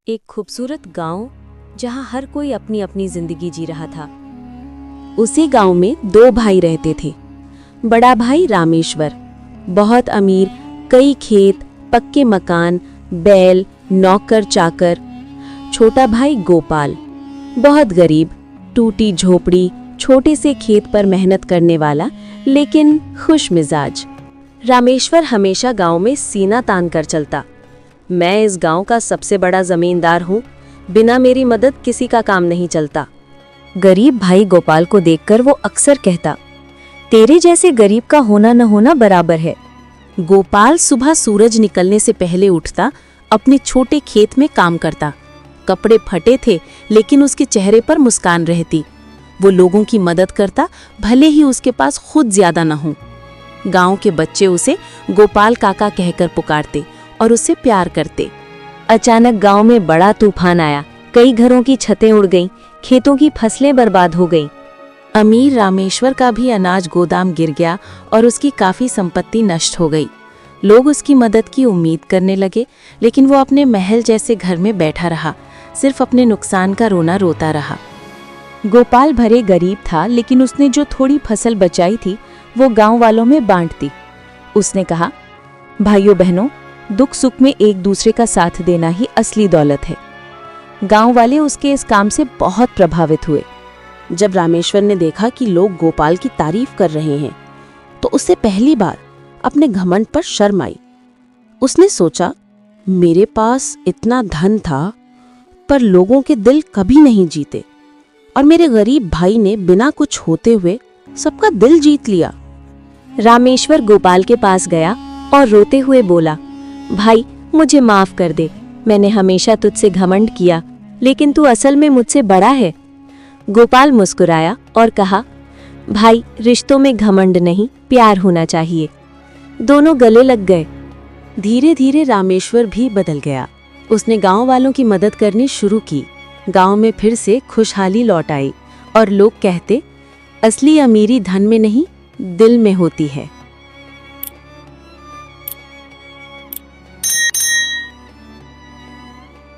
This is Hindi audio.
एक खूबसूरत गांव जहां हर कोई अपनी अपनी जिंदगी जी रहा था। उसी गांव में दो भाई रहते थे। बड़ा भाई रामेश्वर बहुत अमीर, कई खेत, पक्के मकान, बैल, नौकर चाकर। छोटा भाई गोपाल बहुत गरीब, टूटी झोपड़ी, छोटे से खेत पर मेहनत करने वाला लेकिन खुश मिजाज। रामेश्वर हमेशा गांव में सीना तान कर चलता। मैं इस गांव का सबसे बड़ा जमींदार हूँ, बिना मेरी मदद किसी का काम नहीं चलता। गरीब भाई गोपाल को देखकर वो अक्सर कहता, तेरे जैसे गरीब का होना न होना बराबर है। गोपाल सुबह सूरज निकलने से पहले उठता, अपने छोटे खेत में काम करता। कपड़े फटे थे लेकिन उसके चेहरे पर मुस्कान रहती। वो लोगों की मदद करता, भले ही उसके पास खुद ज्यादा न हो। गांव के बच्चे उसे गोपाल काका कहकर पुकारते और उससे प्यार करते। अचानक गांव में बड़ा तूफान आया। कई घरों की छतें उड़ गईं, खेतों की फसलें बर्बाद हो गईं। अमीर रामेश्वर का भी अनाज गोदाम गिर गया और उसकी काफी संपत्ति नष्ट हो गई। लोग उसकी मदद की उम्मीद करने लगे, लेकिन वो अपने महल जैसे घर में बैठा रहा, सिर्फ अपने नुकसान का रोना रोता रहा। गोपाल भरे गरीब था, लेकिन उसने जो थोड़ी फसल बचाई थी वो गांव वालों में बांट दी। उसने कहा, भाइयों बहनों, दुख सुख में एक दूसरे का साथ देना ही असली दौलत है। गांव वाले उसके इस काम से बहुत प्रभावित हुए। जब रामेश्वर ने देखा कि लोग गोपाल की तारीफ कर रहे हैं, तो उसे पहली बार अपने घमंड पर शर्म आई। उसने सोचा, मेरे पास इतना धन था पर लोगों के दिल कभी नहीं जीते, और मेरे गरीब भाई ने बिना कुछ होते हुए सबका दिल जीत लिया। रामेश्वर गोपाल के पास गया और रोते हुए बोला, भाई मुझे माफ कर दे, मैंने हमेशा तुझसे घमंड किया, लेकिन तू असल में मुझसे बड़ा है। गोपाल मुस्कुराया और कहा, भाई रिश्तों में घमंड नहीं, प्यार होना चाहिए। दोनों गले लग गए। धीरे धीरे रामेश्वर भी बदल गया। उसने गांव वालों की मदद करनी शुरू की। गांव में फिर से खुशहाली लौट आई और लोग कहते, असली अमीरी धन में नहीं, दिल में होती है।